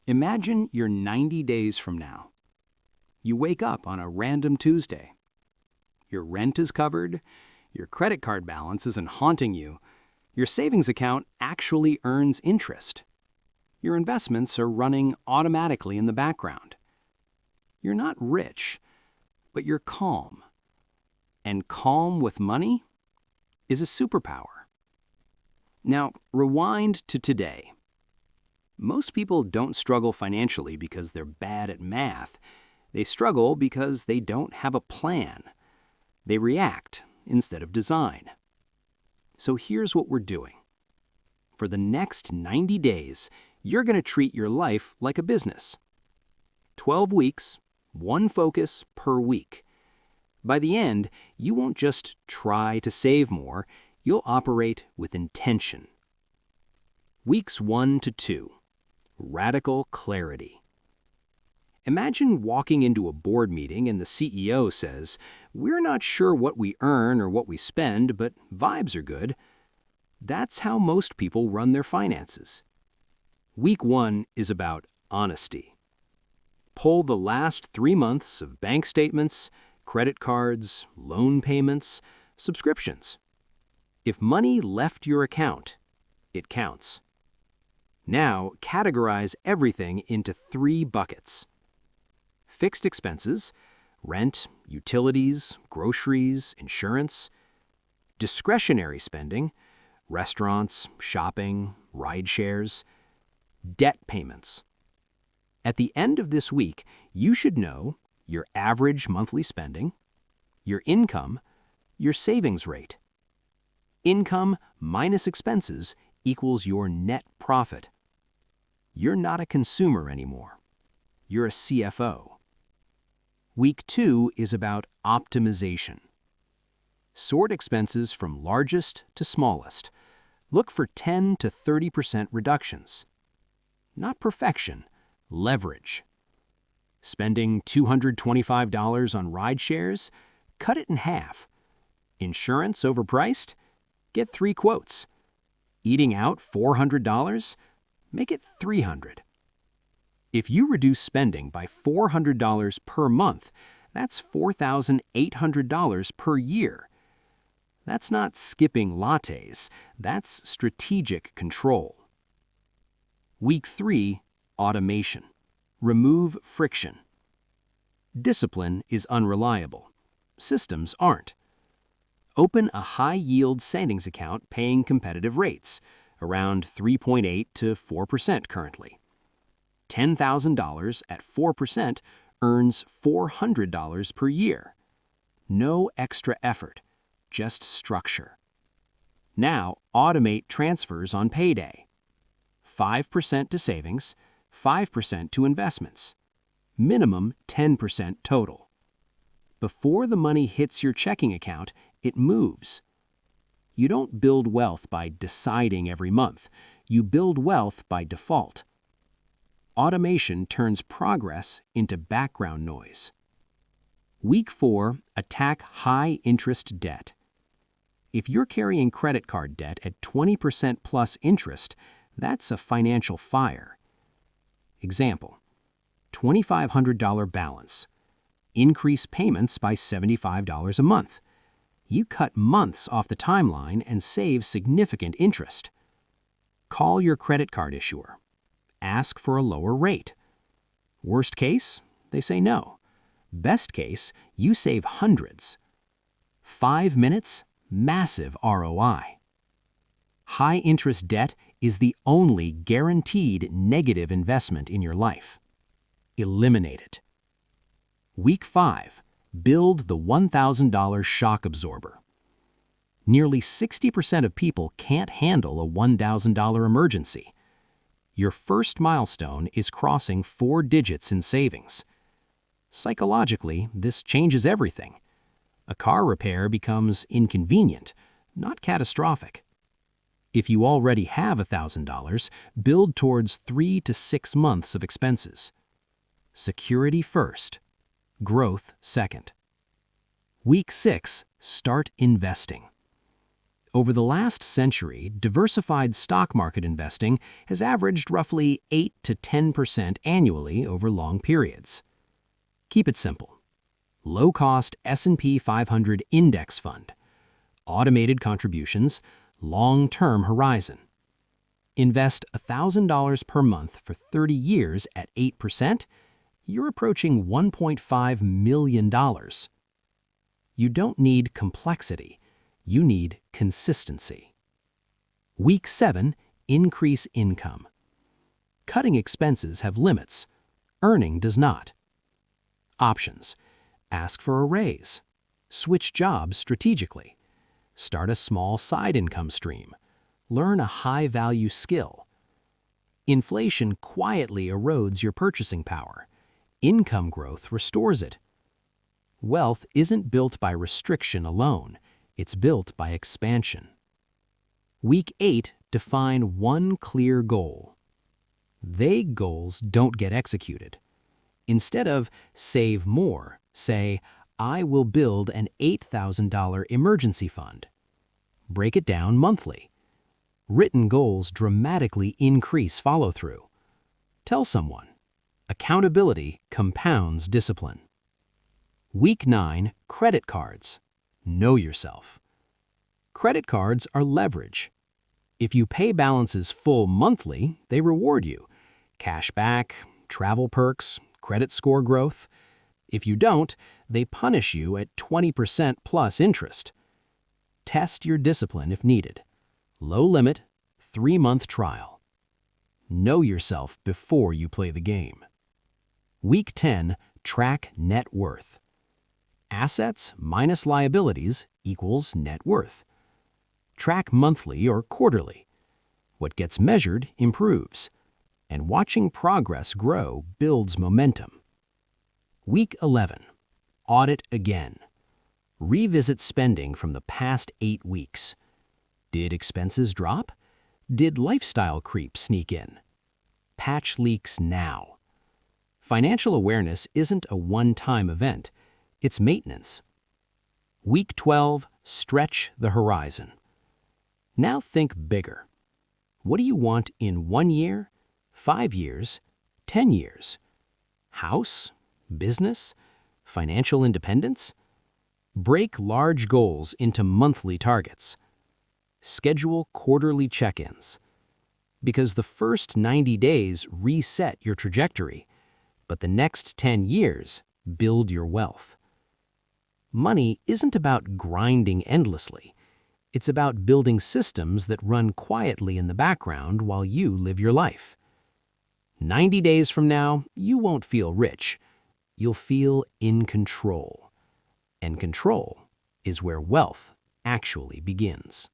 Imagine you're 90 days from now. You wake up on a random Tuesday. Your rent is covered, your credit card balance isn't haunting you, your savings account actually earns interest. Your investments are running automatically in the background. You're not rich, but you're calm. And calm with money is a superpower. Now, rewind to today. Most people don't struggle financially because they're bad at math. They struggle because they don't have a plan. They react instead of design. So here's what we're doing. For the next 90 days, you're going to treat your life like a business. 12 weeks, one focus per week. By the end, you won't just try to save more, you'll operate with intention. Weeks 1 to 2. Radical clarity. Imagine walking into a board meeting and the CEO says, "We're not sure what we earn or what we spend, but vibes are good." That's how most people run their finances. Week 1 is about honesty. Pull the last 3 months of bank statements, credit cards, loan payments, subscriptions. If money left your account, it counts. Now, categorize everything into 3 buckets. Fixed expenses, rent, utilities, groceries, insurance. Discretionary spending, restaurants, shopping, ride shares. Debt payments. At the end of this week, you should know your average monthly spending, your income, your savings rate. Income minus expenses equals your net profit. You're not a consumer anymore. You're a CFO. Week 2 is about optimization. Sort expenses from largest to smallest. Look for 10 to 30% reductions. Not perfection, leverage. Spending $225 on ride shares? Cut it in half. Insurance overpriced? Get 3 quotes. Eating out $400? Make it $300. If you reduce spending by $400 per month, that's $4,800 per year. That's not skipping lattes, that's strategic control. Week 3, automation. Remove friction. Discipline is unreliable. Systems aren't. Open a high-yield savings account paying competitive rates, around 3.8 to 4% currently. $10,000 at 4% earns $400 per year. No extra effort, just structure. Now automate transfers on payday. 5% to savings, 5% to investments. Minimum 10% total. Before the money hits your checking account, it moves. You don't build wealth by deciding every month. You build wealth by default. Automation turns progress into background noise. Week 4, attack high-interest debt. If you're carrying credit card debt at 20% plus interest, that's a financial fire. Example, $2,500 balance. Increase payments by $75 a month. You cut months off the timeline and save significant interest. Call your credit card issuer. Ask for a lower rate. Worst case, they say no. Best case, you save hundreds. 5 minutes, massive ROI. High-interest debt is the only guaranteed negative investment in your life. Eliminate it. Week 5, build the $1,000 shock absorber. Nearly 60% of people can't handle a $1,000 emergency. Your first milestone is crossing 4 digits in savings. Psychologically, this changes everything. A car repair becomes inconvenient, not catastrophic. If you already have $1,000, build towards 3 to 6 months of expenses. Security first, growth second. Week 6, start investing. Over the last century, diversified stock market investing has averaged roughly 8 to 10% annually over long periods. Keep it simple. Low-cost S&P 500 index fund, automated contributions, long-term horizon. Invest $1,000 per month for 30 years at 8%, you're approaching $1.5 million. You don't need complexity, you need consistency. Week 7, increase income. Cutting expenses have limits, earning does not. Options: ask for a raise, switch jobs strategically, start a small side income stream, learn a high-value skill. Inflation quietly erodes your purchasing power. Income growth restores it. Wealth isn't built by restriction alone, it's built by expansion. Week 8, define one clear goal. Vague goals don't get executed. Instead of save more, say, I will build an $8,000 emergency fund. Break it down monthly. Written goals dramatically increase follow-through. Tell someone. Accountability compounds discipline. Week 9, credit cards. Know yourself. Credit cards are leverage. If you pay balances full monthly, they reward you. Cash back, travel perks, credit score growth. If you don't, they punish you at 20% plus interest. Test your discipline if needed. Low limit, 3-month trial. Know yourself before you play the game. Week 10, track net worth. Assets minus liabilities equals net worth. Track monthly or quarterly. What gets measured improves, and watching progress grow builds momentum. Week 11, audit again. Revisit spending from the past 8 weeks. Did expenses drop? Did lifestyle creep sneak in? Patch leaks now. Financial awareness isn't a one-time event, it's maintenance. Week 12, stretch the horizon. Now think bigger. What do you want in 1 year, 5 years, 10 years? House? Business? Financial independence? Break large goals into monthly targets. Schedule quarterly check-ins. Because the first 90 days reset your trajectory, but the next 10 years build your wealth. Money isn't about grinding endlessly. It's about building systems that run quietly in the background while you live your life. 90 days from now, you won't feel rich. You'll feel in control. And control is where wealth actually begins.